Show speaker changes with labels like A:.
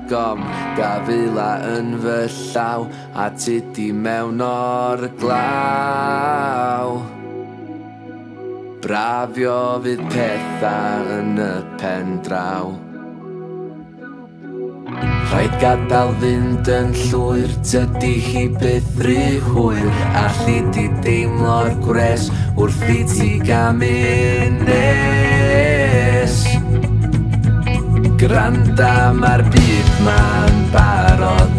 A: rhagofn gafela yn fy llaw a tydi mewn o'r glaw. Brafio fydd pethau yn y pen draw. Rhaid gadael fynd yn llwyr, tydi hi byth rhy hwyr, allu di deimlo'r gwres wrth i ti gam nes. Granda, mae'r byd ma'n barod